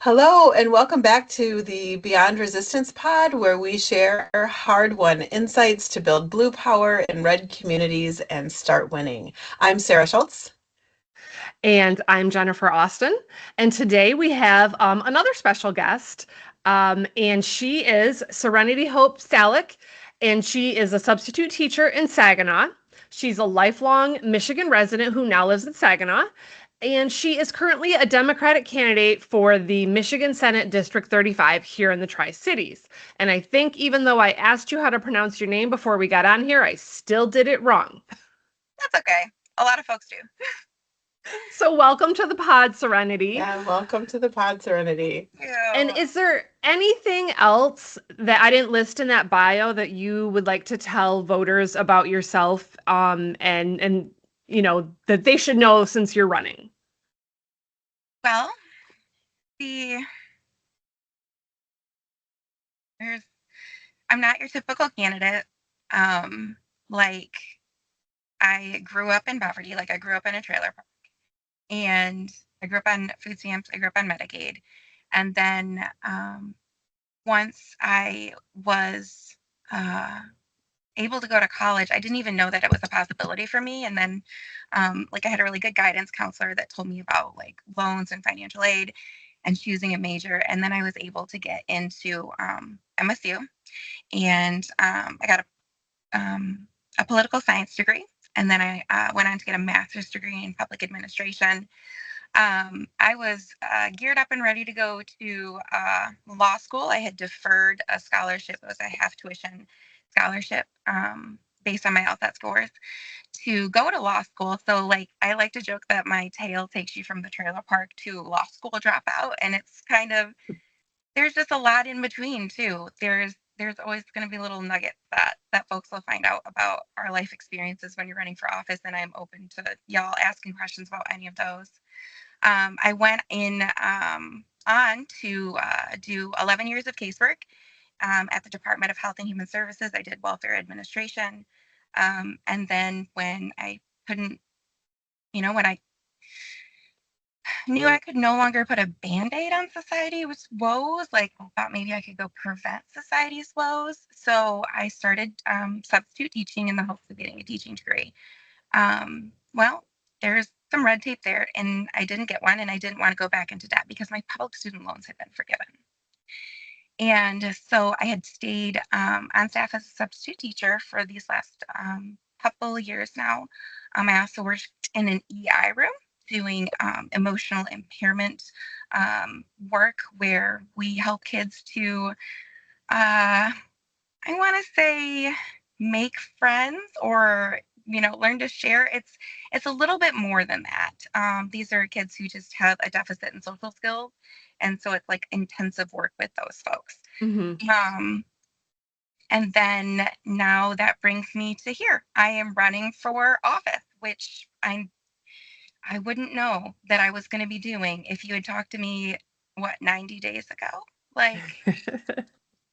Hello, and welcome back to the Beyond Resistance Pod, where we share hard-won insights to build blue power in red communities and start winning. I'm Sarah Schultz. And I'm Jennifer Austin. And today we have another special guest. And she is Serenity Hope Salak. And she is a substitute teacher in Saginaw. She's a lifelong Michigan resident who now lives in Saginaw. And she is currently a Democratic candidate for the Michigan Senate District 35 here in the Tri-Cities. And I think even though I asked you how to pronounce your name before we got on here, I still did it wrong. That's okay. A lot of folks do. So welcome to the pod, Serenity. Yeah, welcome to the pod, Serenity. And is there anything else that I didn't list in that bio that you would like to tell voters about yourself, and that they should know since you're running? Well, the there's I'm not your typical candidate. Like I grew up in Beverly, like I grew up in a trailer park, and I grew up on food stamps. I grew up on Medicaid, and then once I was able to go to college, I didn't even know that it was a possibility for me. And then, like, I had a really good guidance counselor that told me about like loans and financial aid and choosing a major. And then I was able to get into MSU, and I got a political science degree. And then I went on to get a master's degree in public administration. I was geared up and ready to go to law school. I had deferred a scholarship. It was a half tuition scholarship based on my LSAT scores to go to law school. So, like, I like to joke that my tail takes you from the trailer park to law school dropout, and it's kind of there's just a lot in between too. There's always going to be little nuggets that folks will find out about our life experiences when you're running for office, and I'm open to y'all asking questions about any of those. I went in on to do 11 years of casework at the Department of Health and Human Services. I did welfare administration. And then when I couldn't, when I knew I could no longer put a Band-Aid on society's woes, like I thought maybe I could go prevent society's woes. So I started substitute teaching in the hopes of getting a teaching degree. Well, there's some red tape there, and I didn't get one, and I didn't want to go back into debt because my public student loans had been forgiven. And so I had stayed on staff as a substitute teacher for these last couple of years now. I also worked in an EI room doing emotional impairment work where we help kids to, I want to say, make friends or learn to share. It's a little bit more than that. These are kids who just have a deficit in social skills, and so it's like intensive work with those folks. Mm-hmm. And then now that brings me to here. I am running for office, which I wouldn't know that I was going to be doing if you had talked to me 90 days ago. Like,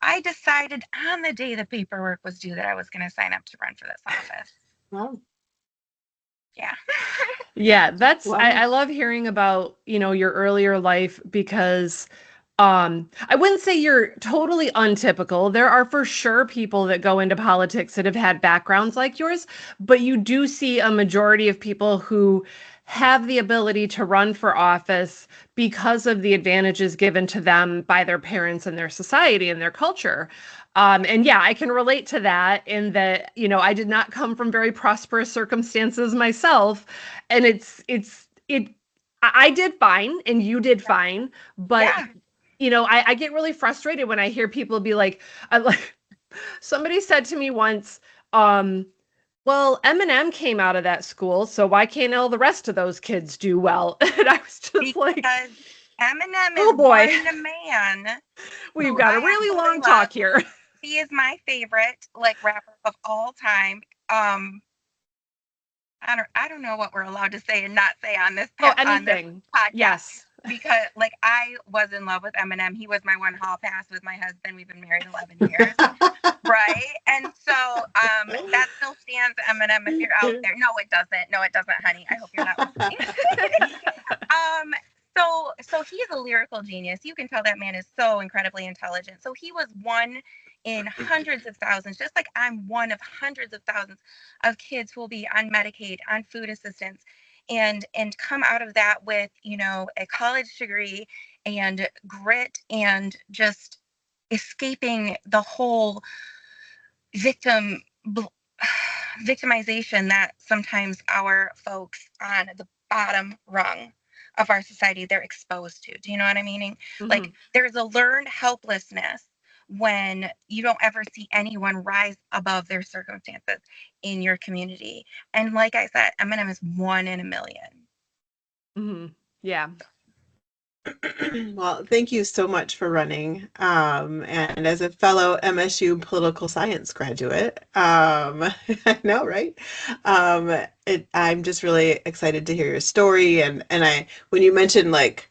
I decided on the day the paperwork was due that I was going to sign up to run for this office. Wow. Yeah. Yeah, I love hearing about, your earlier life because I wouldn't say you're totally untypical. There are for sure people that go into politics that have had backgrounds like yours, but you do see a majority of people who have the ability to run for office because of the advantages given to them by their parents and their society and their culture. And yeah, I can relate to that in that, I did not come from very prosperous circumstances myself. And I did fine and you did fine, but Yeah. I get really frustrated when I hear people be like, somebody said to me once, well, Eminem came out of that school, so why can't all the rest of those kids do well? And I was just Because like, Eminem oh is boy, one man we've who got I a really absolutely long love. talk here. He is my favorite like rapper of all time. I don't know what we're allowed to say and not say on this Oh, on this anything. podcast Yes. because like I was in love with Eminem. He was my one hall pass with my husband. We've been married 11 years. Right. And so that still stands, Eminem, if you're out there. No, it doesn't. No, it doesn't, honey. I hope you're not listening. So he is a lyrical genius. You can tell that man is so incredibly intelligent. So he was one in hundreds of thousands, just like I'm one of hundreds of thousands of kids who will be on Medicaid, on food assistance, and come out of that with, a college degree and grit and just escaping the whole victim victimization that sometimes our folks on the bottom rung of our society they're exposed to. Do you know what I'm meaning? Like there's a learned helplessness when you don't ever see anyone rise above their circumstances in your community. And like I said, Eminem is one in a million. Yeah. Well, thank you so much for running. And as a fellow MSU political science graduate, I know, right? I'm just really excited to hear your story. And when you mentioned like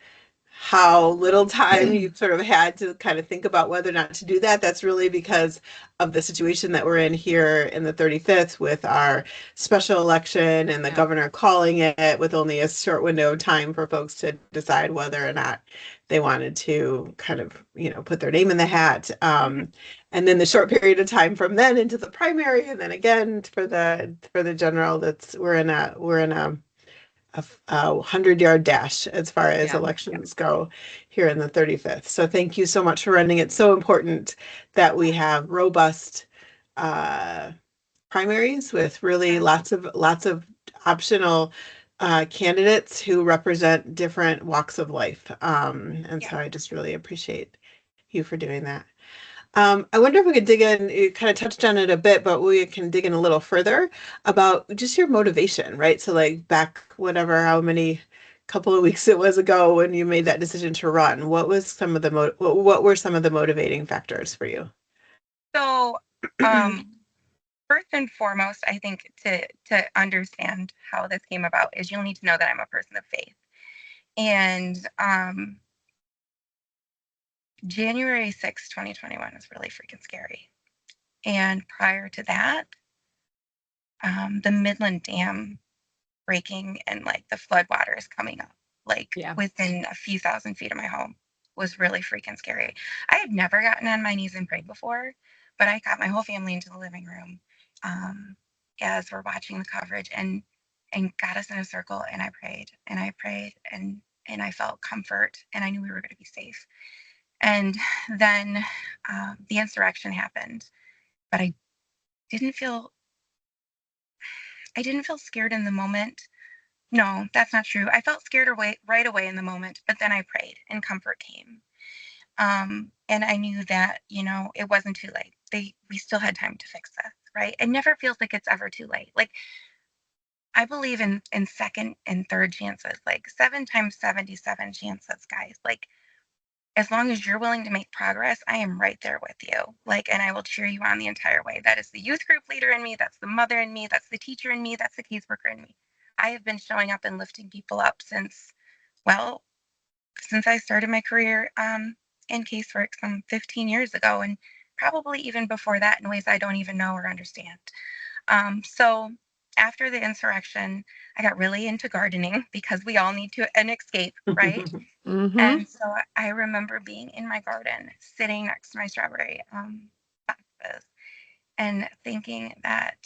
how little time you sort of had to kind of think about whether or not to do that, that's really because of the situation that we're in here in the 35th with our special election and the governor calling it with only a short window of time for folks to decide whether or not they wanted to kind of, put their name in the hat. And then the short period of time from then into the primary, and then again for the general. We're in a 100-yard dash as far as elections go here in the 35th. So thank you so much for running. It's so important that we have robust primaries with really lots of optional candidates who represent different walks of life. So I just really appreciate you for doing that. I wonder if we could dig in, you kind of touched on it a bit, but we can dig in a little further about just your motivation, right? So like back, how many couple of weeks it was ago when you made that decision to run, what were some of the motivating factors for you? So, first and foremost, I think to understand how this came about is you'll need to know that I'm a person of faith. And January 6th, 2021 was really freaking scary. And prior to that, the Midland Dam breaking and like the floodwaters coming up, like within a few thousand feet of my home was really freaking scary. I had never gotten on my knees and prayed before, but I got my whole family into the living room as we're watching the coverage and got us in a circle and I prayed and I felt comfort and I knew we were going to be safe. And then the insurrection happened, but I didn't feel scared in the moment. No, that's not true. I felt scared right away in the moment, but then I prayed and comfort came. And I knew that, it wasn't too late. We still had time to fix this, right? It never feels like it's ever too late. Like I believe in second and third chances, like 7 times 77 chances, guys. Like as long as you're willing to make progress, I am right there with you. Like, and I will cheer you on the entire way. That is the youth group leader in me. That's the mother in me. That's the teacher in me. That's the caseworker in me. I have been showing up and lifting people up since I started my career in casework some 15 years ago, and probably even before that in ways I don't even know or understand. So after the insurrection, I got really into gardening because we all need an escape, right? And so I remember being in my garden, sitting next to my strawberry boxes, and thinking that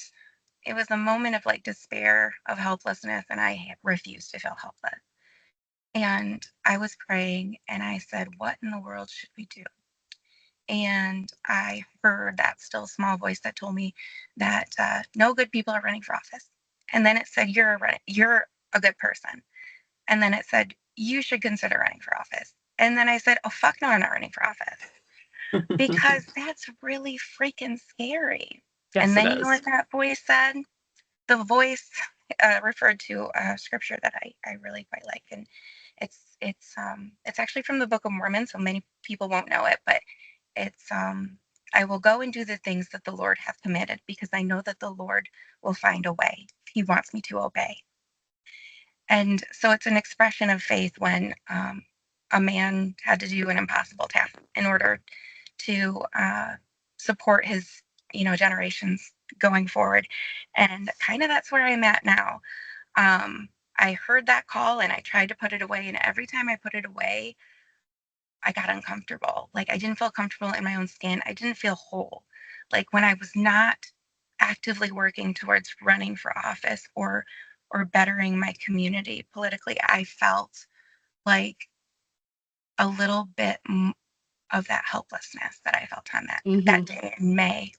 it was a moment of like despair, of helplessness, and I refused to feel helpless. And I was praying, and I said, "What in the world should we do?" And I heard that still small voice that told me that no good people are running for office. And then it said, "You're a good person." And then it said, "You should consider running for office." And then I said, "Oh, fuck no, I'm not running for office." Because that's really freaking scary. Yes, and then it you know is. what that voice said? The voice referred to a scripture that I really quite like. And it's actually from the Book of Mormon, so many people won't know it, but it's I will go and do the things that the Lord hath commanded because I know that the Lord will find a way. He wants me to obey. And so it's an expression of faith when a man had to do an impossible task in order to support his, generations going forward. And kind of that's where I'm at now. I heard that call and I tried to put it away. And every time I put it away, I got uncomfortable. Like I didn't feel comfortable in my own skin. I didn't feel whole. Like when I was not actively working towards running for office or bettering my community politically, I felt like a little bit of that helplessness that I felt on that day in May.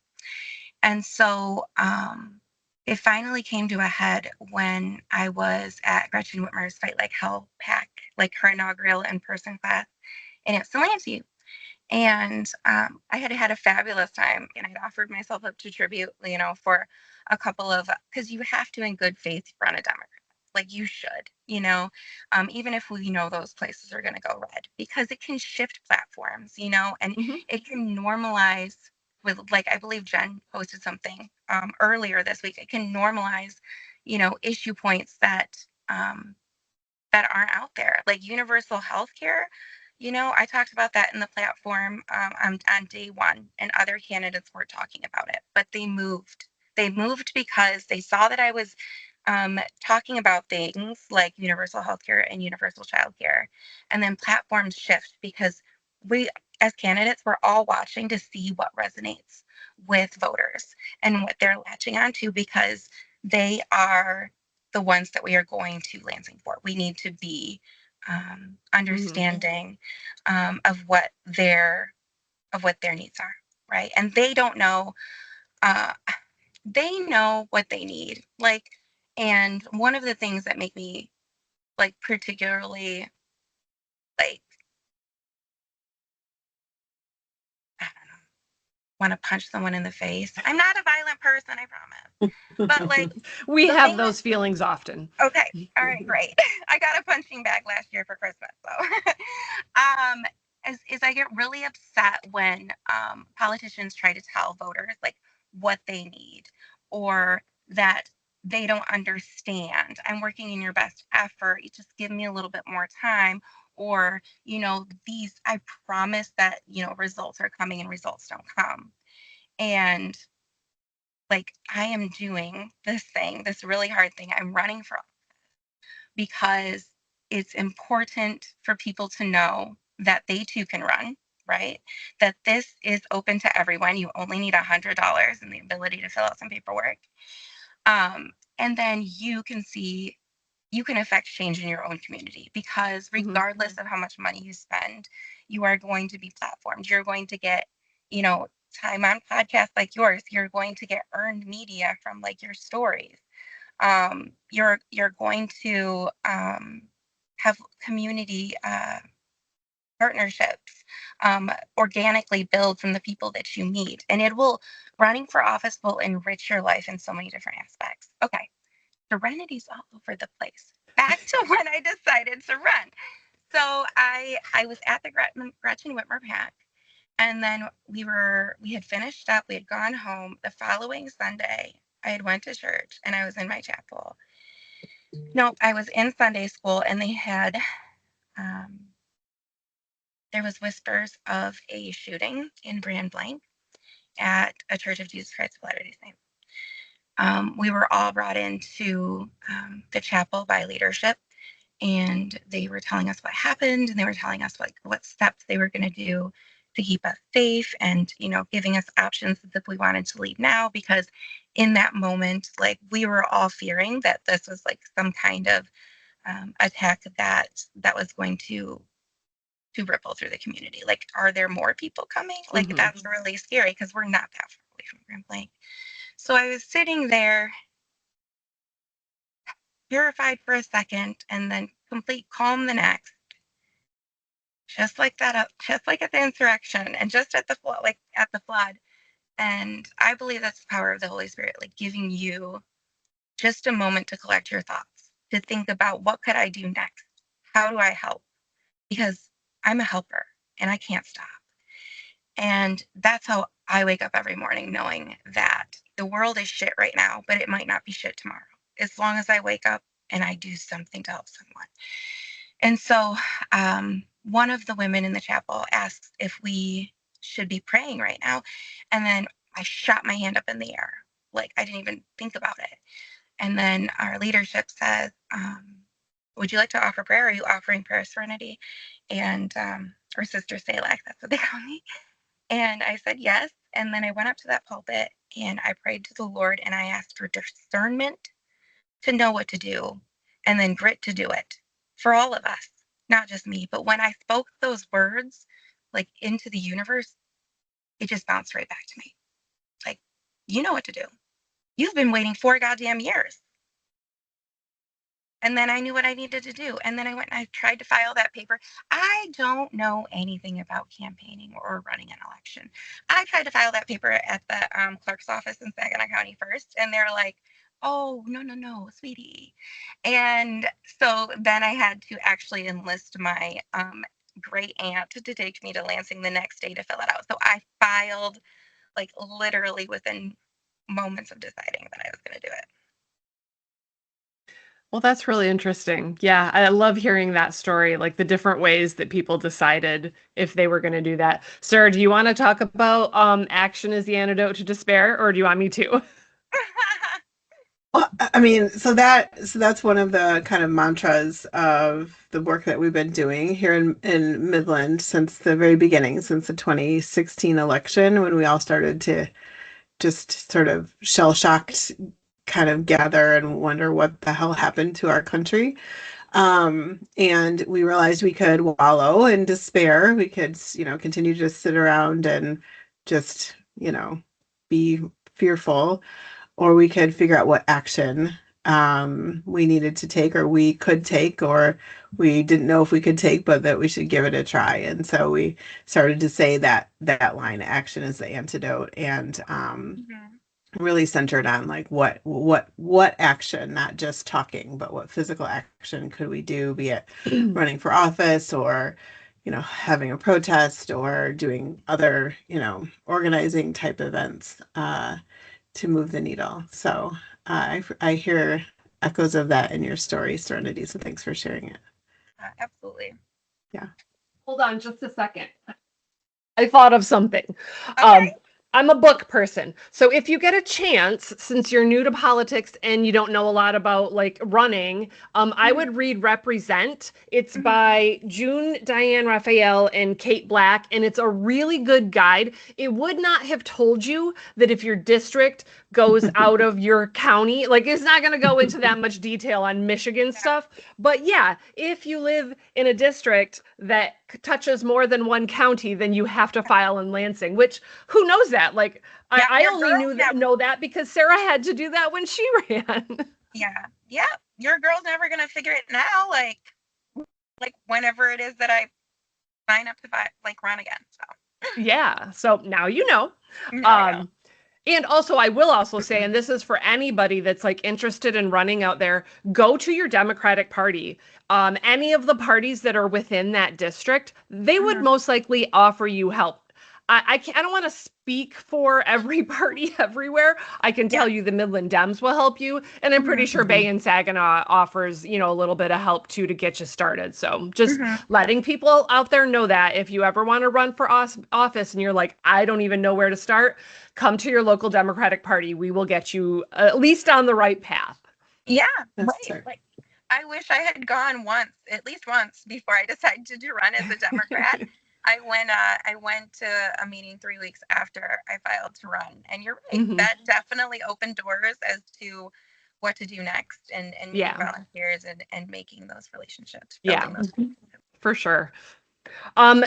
And so it finally came to a head when I was at Gretchen Whitmer's Fight Like Hell PAC, like her inaugural in-person class in Ypsilanti. And I had had a fabulous time, and I'd offered myself up to tribute, for a couple of, because you have to, in good faith, run a Democrat. Like you should, even if we know those places are going to go red, because it can shift platforms, and it can normalize with, like, I believe Jen posted something earlier this week. It can normalize, issue points that aren't out there, like universal health care. I talked about that in the platform on day one, and other candidates were talking about it, but they moved. They moved because they saw that I was talking about things like universal health care and universal child care. And then platforms shift because we, as candidates, we're all watching to see what resonates with voters and what they're latching onto, because they are the ones that we are going to lancing for. We need to be understanding of what their needs are, right? And they don't know. Uh, they know what they need, like. And one of the things that make me like particularly like, I don't know, want to punch someone in the face. I'm not a violent person, I promise. But like we the have thing those feelings often. Okay. All right, great. I got a punching bag last year for Christmas. So is I get really upset when politicians try to tell voters like what they need, or that they don't understand. I'm working in your best effort. You just give me a little bit more time. Or, these, I promise that, results are coming and results don't come. And like I am doing this really hard thing. I'm running for, because it's important for people to know that they too can run, right? That this is open to everyone. You only need $100 and the ability to fill out some paperwork. And then you can affect change in your own community, because regardless of how much money you spend, you are going to be platformed. You're going to get, time on podcasts like yours. You're going to get earned media from like your stories. You're going to have community partnerships organically build from the people that you meet, and running for office will enrich your life in so many different aspects. Okay, Serenity's all over the place. Back to when I decided to run. So I was at the Gretchen Whitmer PAC, and then we had finished up. We had gone home. The following Sunday, I had went to church, and I was in my chapel. No, I was in Sunday school, and they had there was whispers of a shooting in Grand Blanc at a Church of Jesus Christ of Latter-day Saints. We were all brought into the chapel by leadership, and they were telling us what happened, and they were telling us what steps they were going to do to keep us safe, and giving us options if we wanted to leave now, because in that moment, like, we were all fearing that this was like some kind of attack that was going to ripple through the community. Like, are there more people coming? Like, that's really scary, because we're not that far away from Grand Blanc. So I was sitting there, terrified for a second, and then complete calm the next. Just like that, just like at the insurrection, and just at the flood. And I believe that's the power of the Holy Spirit, like giving you just a moment to collect your thoughts, to think about, what could I do next? How do I help? Because I'm a helper and I can't stop. And that's how I wake up every morning, knowing that the world is shit right now, but it might not be shit tomorrow, as long as I wake up and I do something to help someone. And so one of the women in the chapel asks if we should be praying right now. And then I shot my hand up in the air. Like, I didn't even think about it. And then our leadership says, would you like to offer prayer? Are you offering prayer, Serenity? And, or Sister Salak, that's what they call me. And I said yes. And then I went up to that pulpit and I prayed to the Lord and I asked for discernment to know what to do and then grit to do it for all of us, not just me. But when I spoke those words like into the universe, it just bounced right back to me. Like, you know what to do. You've been waiting 4 goddamn years. And then I knew what I needed to do. And then I went and I tried to file that paper. I don't know anything about campaigning or running an election. I tried to file that paper at the clerk's office in Saginaw County first. And they're like, oh, no, no, no, sweetie. And so then I had to actually enlist my great aunt to take me to Lansing the next day to fill it out. So I filed like literally within moments of deciding that I was going to do it. Well, that's really interesting. Yeah, I love hearing that story, like the different ways that people decided if they were going to do that. Sarah, do you want to talk about action is the antidote to despair, or do you want me to? Well, I mean, so that's one of the kind of mantras of the work that we've been doing here in Midland since the very beginning, since the 2016 election, when we all started to just sort of shell-shocked kind of gather and wonder what the hell happened to our country. And we realized we could wallow in despair. We could, continue to just sit around and just, be fearful, or we could figure out what action we needed to take, or we could take, or we didn't know if we could take, but that we should give it a try. And so we started to say that line, action is the antidote, and really centered on like what action, not just talking, but what physical action could we do, be it running for office, or having a protest, or doing other organizing type events to move the needle. So I hear echoes of that in your story, Serenity, so thanks for sharing it. Absolutely. Yeah. Hold on just a second. I thought of something. Okay. I'm a book person. So if you get a chance, since you're new to politics and you don't know a lot about like running, I would read Represent. It's by June Diane Raphael and Kate Black, and it's a really good guide. It would not have told you that if your district goes out of your county, like it's not going to go into that much detail on Michigan stuff. But yeah, if you live in a district that touches more than one county, then you have to file in Lansing, which who knows that? Like I only know that because Sarah had to do that when she ran. Yeah. Your girl's never gonna figure it now. Like whenever it is that I sign up to run again. So yeah. So now you know. And also, I will also say, and this is for anybody that's like interested in running out there, go to your Democratic Party. Any of the parties that are within that district, they would most likely offer you help. I don't want to speak for every party everywhere. I can tell you the Midland Dems will help you. And I'm pretty sure Bay and Saginaw offers, a little bit of help too to get you started. So just letting people out there know that if you ever want to run for office and you're like, I don't even know where to start, come to your local Democratic Party. We will get you at least on the right path. Yeah, right. Like, I wish I had gone at least once before I decided to run as a Democrat. I went to a meeting 3 weeks after I filed to run, and you're right. That definitely opened doors as to what to do next, and meeting volunteers and making those relationships. Those for sure.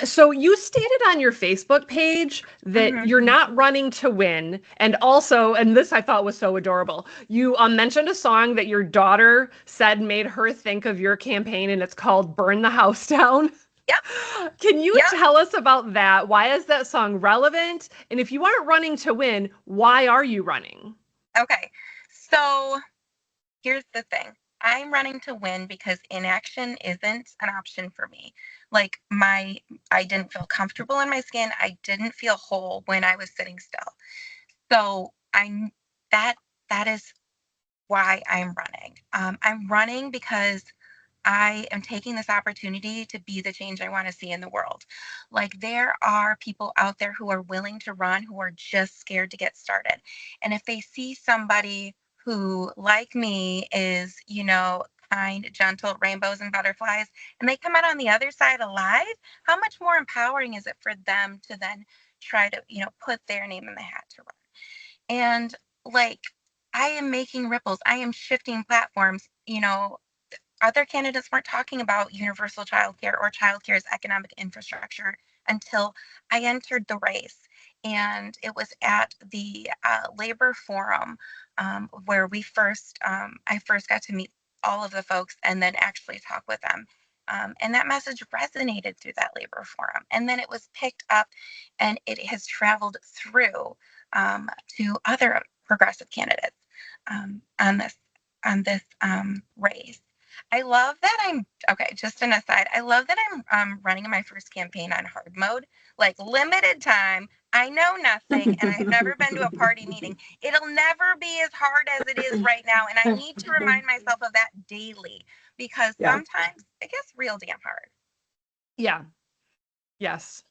So you stated on your Facebook page that you're not running to win, and also, and this I thought was so adorable, you mentioned a song that your daughter said made her think of your campaign, and it's called "Burn the House Down." Yep. Can you tell us about that? Why is that song relevant? And if you aren't running to win, why are you running? Okay, so here's the thing. I'm running to win because inaction isn't an option for me. Like I didn't feel comfortable in my skin. I didn't feel whole when I was sitting still. So that is why I'm running. I'm running because I am taking this opportunity to be the change I want to see in the world. Like there are people out there who are willing to run, who are just scared to get started. And if they see somebody who, like me, is, kind, gentle rainbows and butterflies, and they come out on the other side alive, how much more empowering is it for them to then try to, put their name in the hat to run? And like, I am making ripples. I am shifting platforms. Other candidates weren't talking about universal childcare or childcare as economic infrastructure until I entered the race. And it was at the labor forum where I first got to meet all of the folks and then actually talk with them. And that message resonated through that labor forum. And then it was picked up and it has traveled through to other progressive candidates on this race. I love that okay, just an aside. I love that I'm running my first campaign on hard mode, like limited time. I know nothing and I've never been to a party meeting. It'll never be as hard as it is right now. And I need to remind myself of that daily because sometimes it gets real damn hard. Yeah. Yes.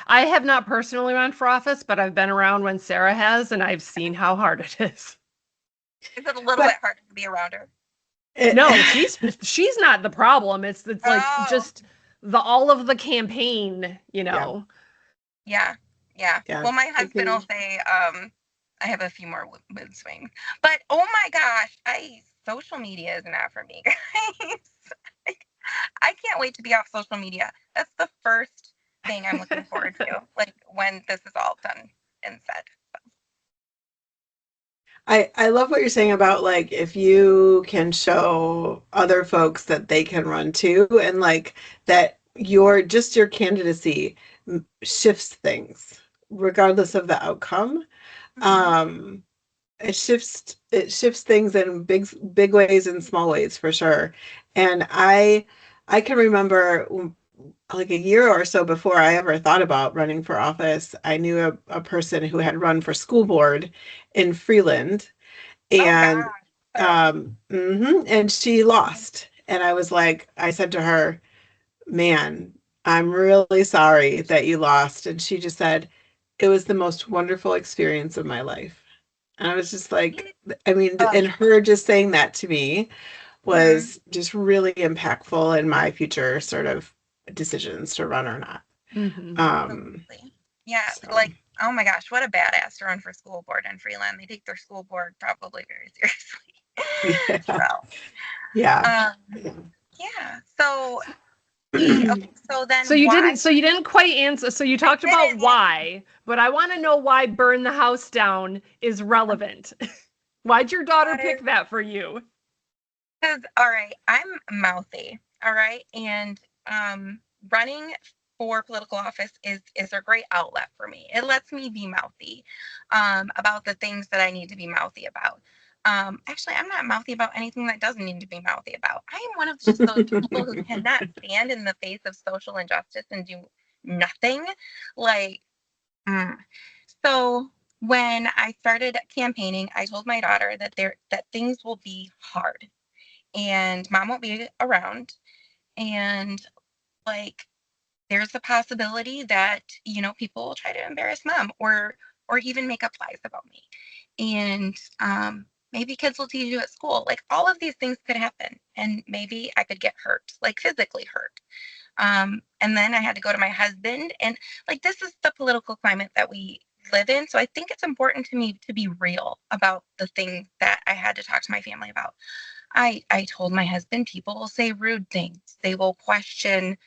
I have not personally run for office, but I've been around when Sarah has, and I've seen how hard it is. Is it a little bit harder to be around her? No, she's not the problem. It's like just all of the campaign, Yeah. Well, my husband will say, I have a few more mood swings, but oh my gosh, social media is not for me, guys. I can't wait to be off social media. That's the first thing I'm looking forward to, like when this is all done and said. I love what you're saying about like if you can show other folks that they can run too, and like that your candidacy shifts things regardless of the outcome. Um, it shifts things in big ways and small ways for sure. And I can remember like a year or so before I ever thought about running for office, I knew a person who had run for school board in Freeland, and and she lost. And I said to her, "Man, I'm really sorry that you lost." And she just said, "It was the most wonderful experience of my life." And I was just like, I mean, and her just saying that to me was just really impactful in my future sort of decisions to run or not. Like, oh my gosh, what a badass to run for school board in Freeland. They take their school board probably very seriously. Yeah. So okay, so you didn't quite answer. So you talked about why, but I want to know why burn the house down is relevant. Why'd your daughter pick that for you? Because, all right, I'm mouthy, all right, and running for political office is a great outlet for me. It lets me be mouthy about the things that I need to be mouthy about. Actually, I'm not mouthy about anything that doesn't need to be mouthy about. I am one of just those people who cannot stand in the face of social injustice and do nothing. Like, so when I started campaigning, I told my daughter that things will be hard and mom won't be around, and like there's a possibility that people will try to embarrass mom or even make up lies about me, and maybe kids will tease you at school. Like all of these things could happen and maybe I could get hurt, like physically hurt. And then I had to go to my husband, and like this is the political climate that we live in, so I think it's important to me to be real about the things that I had to talk to my family about. I told my husband people will say rude things. They will question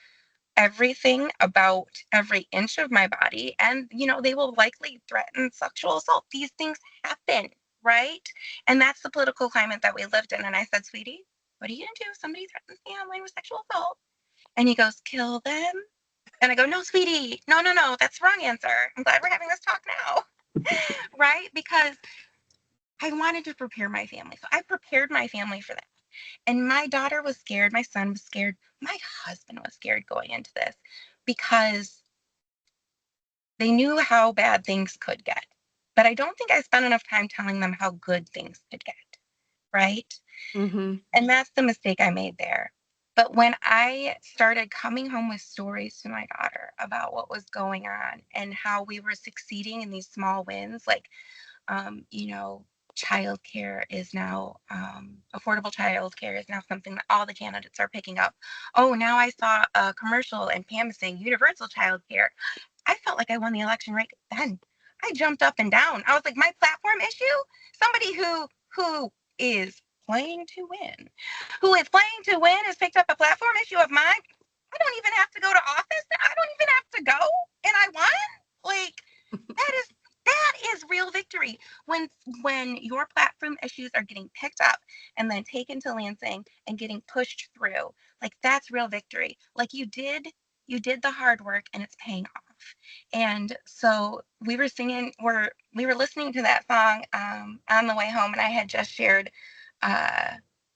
everything about every inch of my body. And, they will likely threaten sexual assault. These things happen, right? And that's the political climate that we lived in. And I said, sweetie, what are you going to do if somebody threatens me online with sexual assault? And he goes, kill them. And I go, no, sweetie, no, that's the wrong answer. I'm glad we're having this talk now. Right? Because I wanted to prepare my family. So I prepared my family for that. And my daughter was scared. My son was scared. My husband was scared going into this because they knew how bad things could get. But I don't think I spent enough time telling them how good things could get. Right. And that's the mistake I made there. But when I started coming home with stories to my daughter about what was going on and how we were succeeding in these small wins, like, childcare is now, affordable childcare is now something that all the candidates are picking up. Oh, now I saw a commercial and Pam is saying universal childcare. I felt like I won the election right then. I jumped up and down. I was like, my platform issue? Somebody who is playing to win, has picked up a platform issue of mine. I don't even have to go to office. I don't even have to go, and I won. Like that is real victory when your platform issues are getting picked up and then taken to Lansing and getting pushed through. Like that's real victory. Like you did the hard work and it's paying off. And so we were listening to that song on the way home, and I had just shared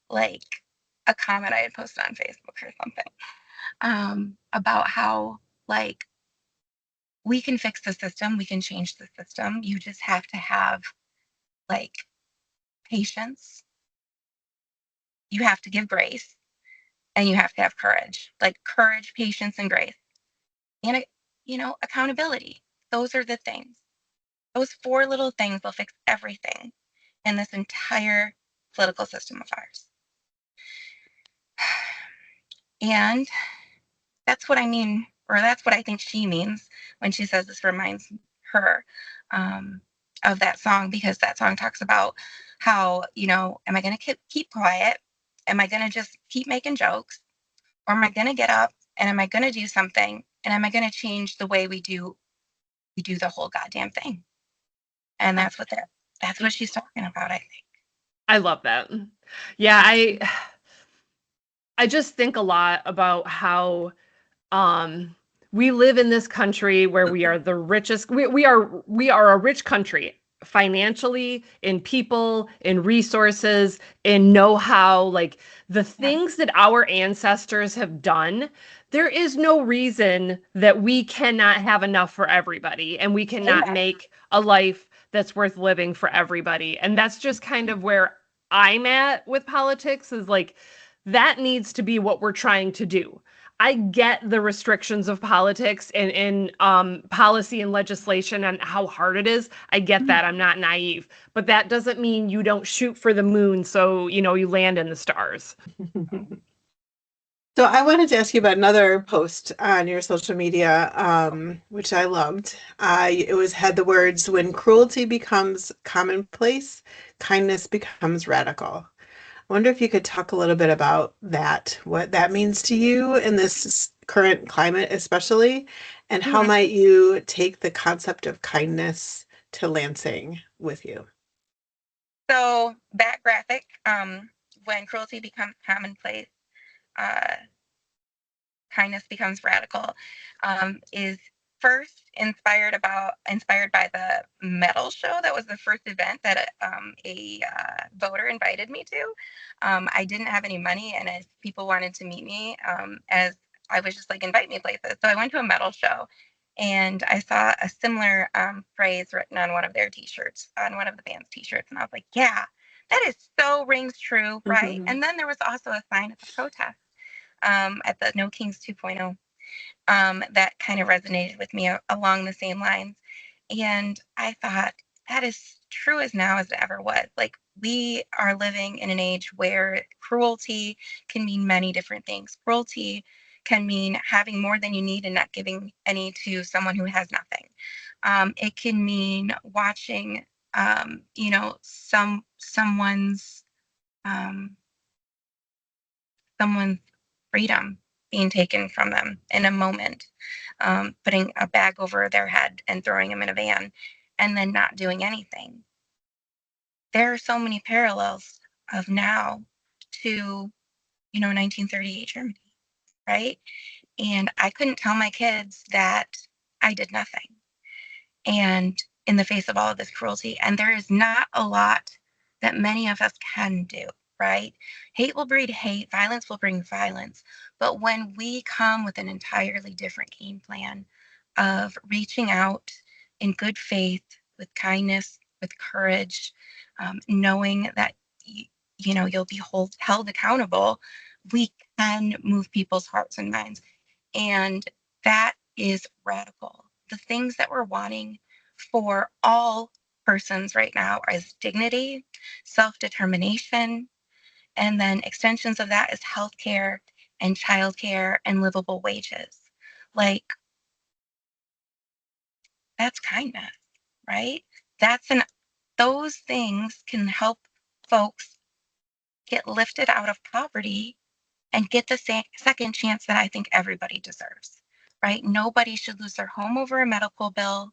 like a comment I had posted on Facebook or something about how like we can fix the system, we can change the system. You just have to have like patience. You have to give grace, and you have to have courage. Like courage, patience, and grace. And accountability. Those are the things. Those 4 little things will fix everything in this entire political system of ours. And that's what I mean, or that's what I think she means when she says this reminds her of that song, because that song talks about how, am I going to keep quiet? Am I going to just keep making jokes? Or am I going to get up and am I going to do something? And am I going to change the way we do the whole goddamn thing? And that's what she's talking about, I think. I love that. Yeah, I just think a lot about how we live in this country where we are the richest. We are a rich country financially, in people, in resources, in know-how, like the things that our ancestors have done. There is no reason that we cannot have enough for everybody and we cannot make a life that's worth living for everybody. And that's just kind of where I'm at with politics, is like that needs to be what we're trying to do. I get the restrictions of politics and policy and legislation and how hard it is. I get that. I'm not naive. But that doesn't mean you don't shoot for the moon so, you land in the stars. So I wanted to ask you about another post on your social media, which I loved. It had the words, "When cruelty becomes commonplace, kindness becomes radical." I wonder if you could talk a little bit about that, what that means to you in this current climate, especially, and how might you take the concept of kindness to Lansing with you? So that graphic, when cruelty becomes commonplace, kindness becomes radical, is first inspired by the metal show. That was the first event that a voter invited me to. I didn't have any money, and as people wanted to meet me, as I was just like, invite me places. So I went to a metal show, and I saw a similar phrase written on one of their T-shirts, on one of the band's T-shirts, and I was like, yeah, that is so rings true, right? And then there was also a sign at the protest, at the No Kings 2.0, that kind of resonated with me along the same lines. And I thought, that is true as now as it ever was. Like, we are living in an age where cruelty can mean many different things. Cruelty can mean having more than you need and not giving any to someone who has nothing. It can mean watching, someone's freedom being taken from them in a moment, putting a bag over their head and throwing them in a van, and then not doing anything. There are so many parallels of now to, 1938 Germany, right? And I couldn't tell my kids that I did nothing. And in the face of all of this cruelty, and there is not a lot that many of us can do, right? Hate will breed hate, violence will bring violence. But when we come with an entirely different game plan of reaching out in good faith, with kindness, with courage, knowing that you'll be held accountable, we can move people's hearts and minds. And that is radical. The things that we're wanting for all persons right now is dignity, self-determination, and then extensions of that is healthcare and childcare and livable wages. Like, that's kindness, right? Those things can help folks get lifted out of poverty and get the second chance that I think everybody deserves, right? Nobody should lose their home over a medical bill.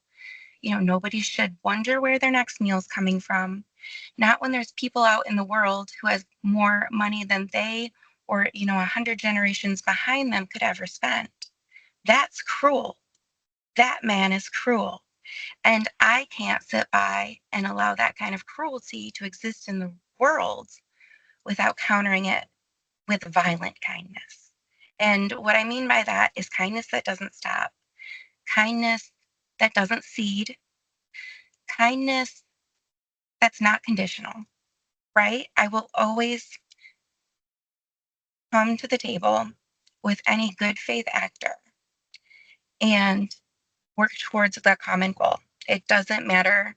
Nobody should wonder where their next meal's coming from. Not when there's people out in the world who has more money than they or, 100 generations behind them could ever spend. That's cruel. That man is cruel. And I can't sit by and allow that kind of cruelty to exist in the world without countering it with violent kindness. And what I mean by that is kindness that doesn't stop, kindness that doesn't cede, kindness that's not conditional, right? I will always come to the table with any good faith actor and work towards the common goal. It doesn't matter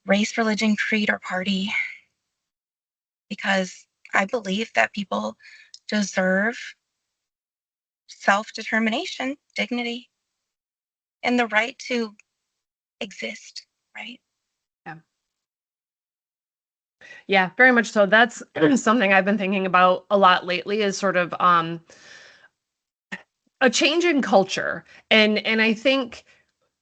race, religion, creed, or party, because I believe that people deserve self-determination, dignity, and the right to exist, right? Yeah. Yeah, very much so. That's something I've been thinking about a lot lately, is sort of a change in culture. And I think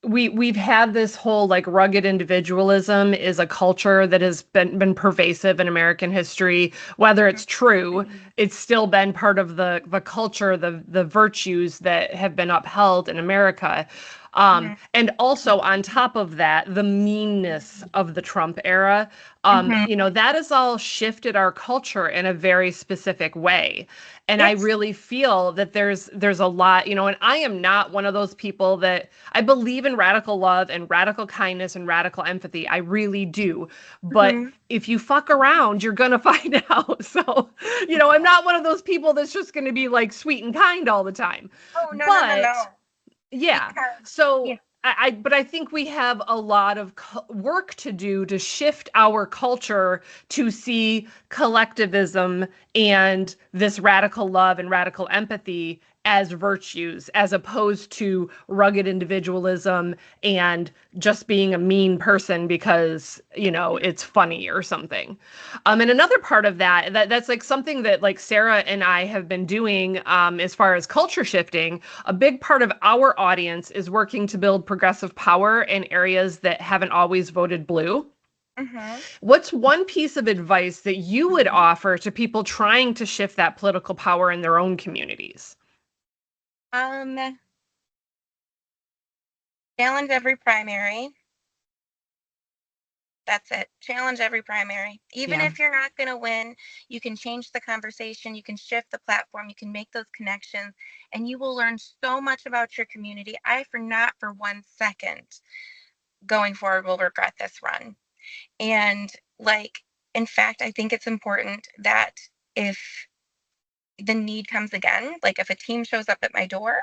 we've had this whole like rugged individualism is a culture that has been pervasive in American history. Whether it's true, it's still been part of the culture, the virtues that have been upheld in America. And also on top of that, the meanness of the Trump era, that has all shifted our culture in a very specific way. And I Yes. really feel that there's a lot, and I am not one of those people that I believe in radical love and radical kindness and radical empathy. I really do. But if you fuck around, you're going to find out. So, I'm not one of those people that's just going to be like sweet and kind all the time. Oh, no, no, no, no. But yeah. Because, So yeah. but I think we have a lot of work to do to shift our culture to see collectivism and this radical love and radical empathy as virtues, as opposed to rugged individualism and just being a mean person because, it's funny or something. And another part of that's like something that like Sarah and I have been doing as far as culture shifting. A big part of our audience is working to build progressive power in areas that haven't always voted blue. What's one piece of advice that you would offer to people trying to shift that political power in their own communities? Challenge every primary. That's it. Challenge every primary. Even if you're not going to win, you can change the conversation, you can shift the platform, you can make those connections, and you will learn so much about your community. I, for not for 1 second going forward, will regret this run. And in fact, I think it's important that if the need comes again, like if a team shows up at my door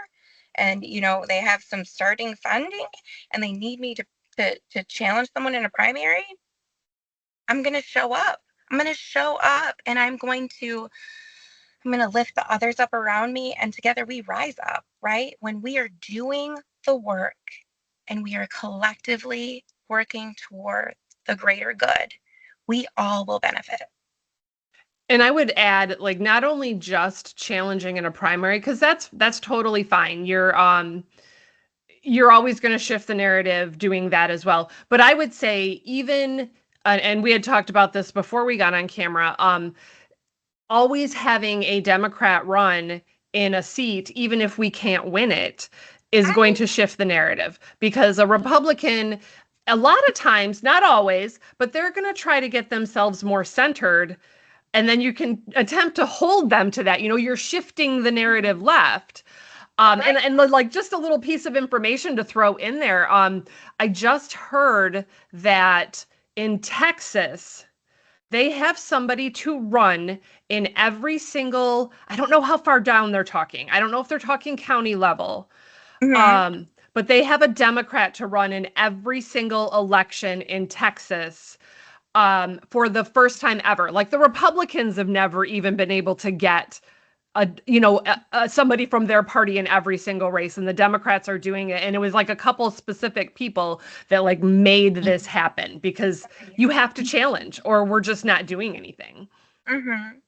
and, they have some starting funding and they need me to challenge someone in a primary, I'm going to show up. I'm going to show up and I'm going to lift the others up around me, and together we rise up, right? When we are doing the work and we are collectively working toward the greater good, we all will benefit. And I would add, like, not only just challenging in a primary, because that's totally fine. You're always going to shift the narrative doing that as well. But I would say even, and we had talked about this before we got on camera, always having a Democrat run in a seat, even if we can't win it, is going to shift the narrative, because a Republican, a lot of times, not always, but they're going to try to get themselves more centered. And then you can attempt to hold them to that. You're shifting the narrative left. And like just a little piece of information to throw in there. I just heard that in Texas, they have somebody to run in every single, I don't know how far down they're talking. I don't know if they're talking county level. but they have a Democrat to run in every single election in Texas for the first time ever. Like the Republicans have never even been able to get somebody from their party in every single race, and the Democrats are doing it. And it was like a couple specific people that like made this happen because you have to challenge or we're just not doing anything. Mm-hmm.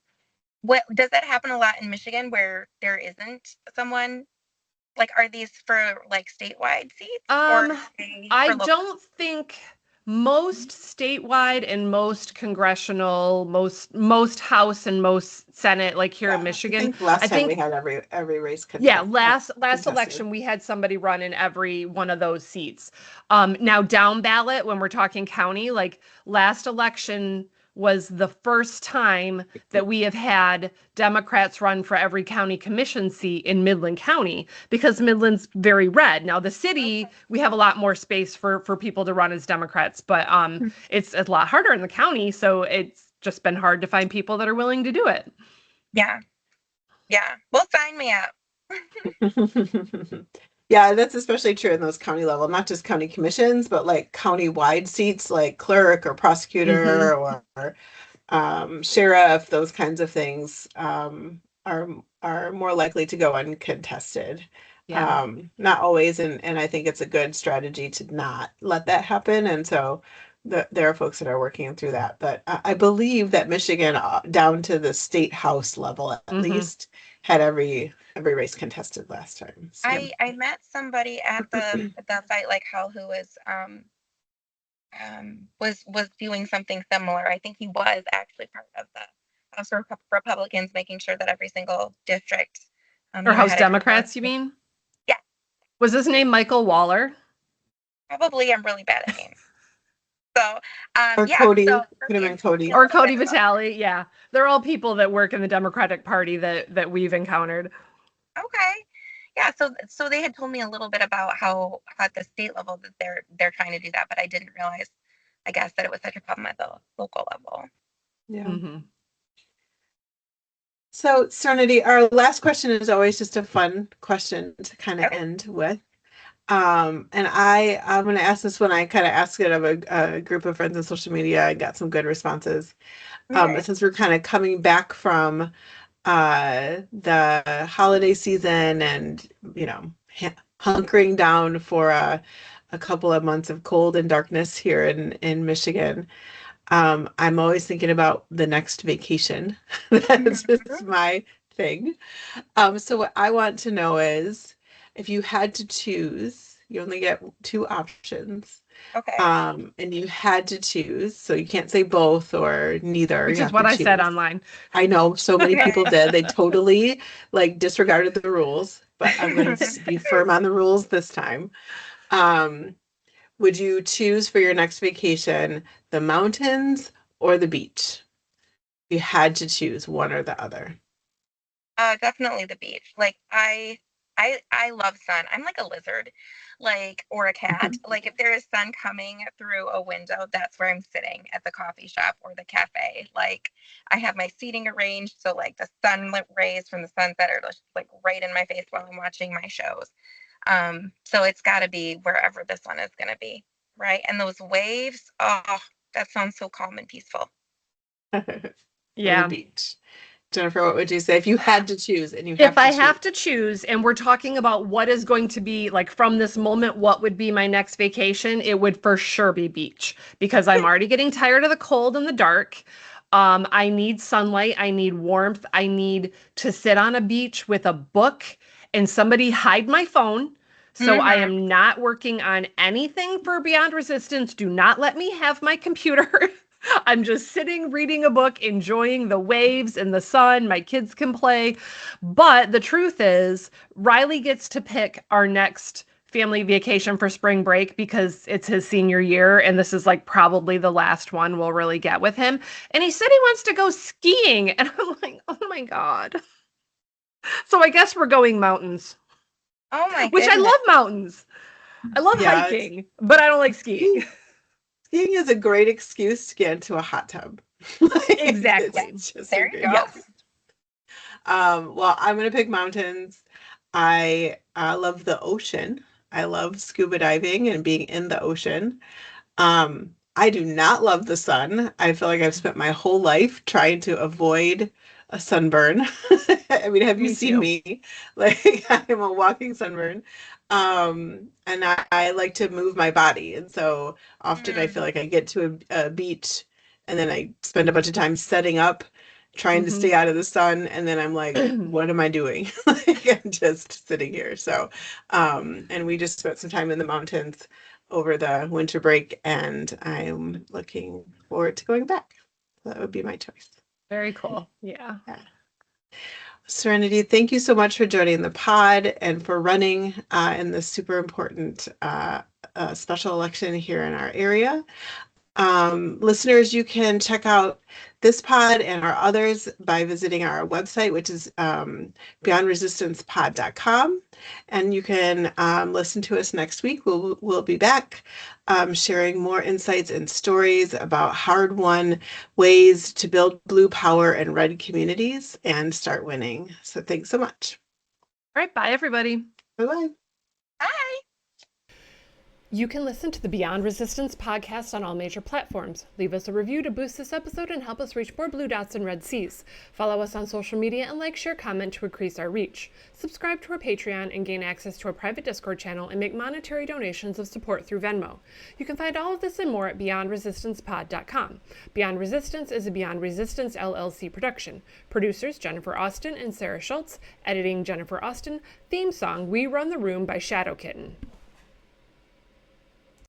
What does that happen a lot in Michigan where there isn't someone? Like, are these for like statewide seats or I don't think most statewide and most congressional, most House and most Senate, like here in Michigan. I think last time we had every race contested. Yeah, last election we had somebody run in every one of those seats. Now down ballot, when we're talking county, like last election was the first time that we have had Democrats run for every county commission seat in Midland County because Midland's very red. Now the city, we have a lot more space for people to run as Democrats, but it's a lot harder in the county, so it's just been hard to find people that are willing to do it. Yeah. Well, sign me up. Yeah, that's especially true in those county level, not just county commissions, but like county-wide seats like clerk or prosecutor or sheriff, those kinds of things are more likely to go uncontested. Yeah. Not always, and I think it's a good strategy to not let that happen. And so there are folks that are working through that. But I believe that Michigan, down to the state house level at least, had every race contested last time. So. I met somebody at the fight like hell who was doing something similar. I think he was actually part of the House Republicans, making sure that every single district or House Democrats, you mean? Yeah. Was his name Michael Waller? Probably. I'm really bad at names. So, or yeah, Cody, so could have been Cody. Or Cody Vitale, yeah. They're all people that work in the Democratic Party that we've encountered. Okay. Yeah, so they had told me a little bit about how at the state level that they're trying to do that, but I didn't realize, I guess, that it was such a problem at the local level. Yeah. So, Serenity, our last question is always just a fun question to kind of end with. And I'm going to ask this one. I kind of asked it of a group of friends on social media and got some good responses. Since we're kind of coming back from the holiday season and, hunkering down for a couple of months of cold and darkness here in Michigan, I'm always thinking about the next vacation. That's just my thing. So what I want to know is, if you had to choose, you only get two options. Okay. And you had to choose, so you can't say both or neither. Which is what I said online. I know so many people did. They totally disregarded the rules, but I'm going to be firm on the rules this time. Would you choose for your next vacation the mountains or the beach? You had to choose one or the other. Definitely the beach. Like I love sun. I'm like a lizard, or a cat. Like if there is sun coming through a window, that's where I'm sitting at the coffee shop or the cafe. Like I have my seating arranged so like the sunlit rays from the sunset are just like right in my face while I'm watching my shows. So it's got to be wherever the sun is going to be, right? And those waves, oh, that sounds so calm and peaceful. Yeah. The beach. Jennifer, what would you say if you had to choose and have to choose, and we're talking about what is going to be like from this moment, what would be my next vacation? It would for sure be beach because I'm already getting tired of the cold and the dark. I need sunlight. I need warmth. I need to sit on a beach with a book and somebody hide my phone. So I am not working on anything for Beyond Resistance. Do not let me have my computer. I'm just sitting, reading a book, enjoying the waves and the sun. My kids can play. But the truth is, Riley gets to pick our next family vacation for spring break because it's his senior year. And this is like probably the last one we'll really get with him. And he said he wants to go skiing. And I'm like, oh my God. So I guess we're going mountains. Oh my goodness. Which I love mountains. I love hiking, but I don't like skiing. Skiing is a great excuse to get into a hot tub. Exactly. There you go. Yes. Well, I'm going to pick mountains. I love the ocean. I love scuba diving and being in the ocean. I do not love the sun. I feel like I've spent my whole life trying to avoid a sunburn. I mean, have you Me seen too. me? Like, I am a walking sunburn. And I like to move my body. And so often I feel like I get to a beach and then I spend a bunch of time setting up, trying to stay out of the sun. And then I'm like, what am I doing? Like, I'm just sitting here. So, and we just spent some time in the mountains over the winter break, and I'm looking forward to going back. So that would be my choice. Very cool. Yeah. Serenity, thank you so much for joining the pod and for running in this super important special election here in our area. Listeners, you can check out this pod and our others by visiting our website, which is beyondresistancepod.com. And you can listen to us next week. We'll be back sharing more insights and stories about hard-won ways to build blue power in red communities and start winning. So thanks so much. All right. Bye, everybody. Bye-bye. Bye. You can listen to the Beyond Resistance podcast on all major platforms. Leave us a review to boost this episode and help us reach more blue dots and red seas. Follow us on social media and like, share, comment to increase our reach. Subscribe to our Patreon and gain access to our private Discord channel and make monetary donations of support through Venmo. You can find all of this and more at beyondresistancepod.com. Beyond Resistance is a Beyond Resistance LLC production. Producers Jennifer Austin and Sarah Schultz. Editing Jennifer Austin. Theme song We Run the Room by Shadow Kitten.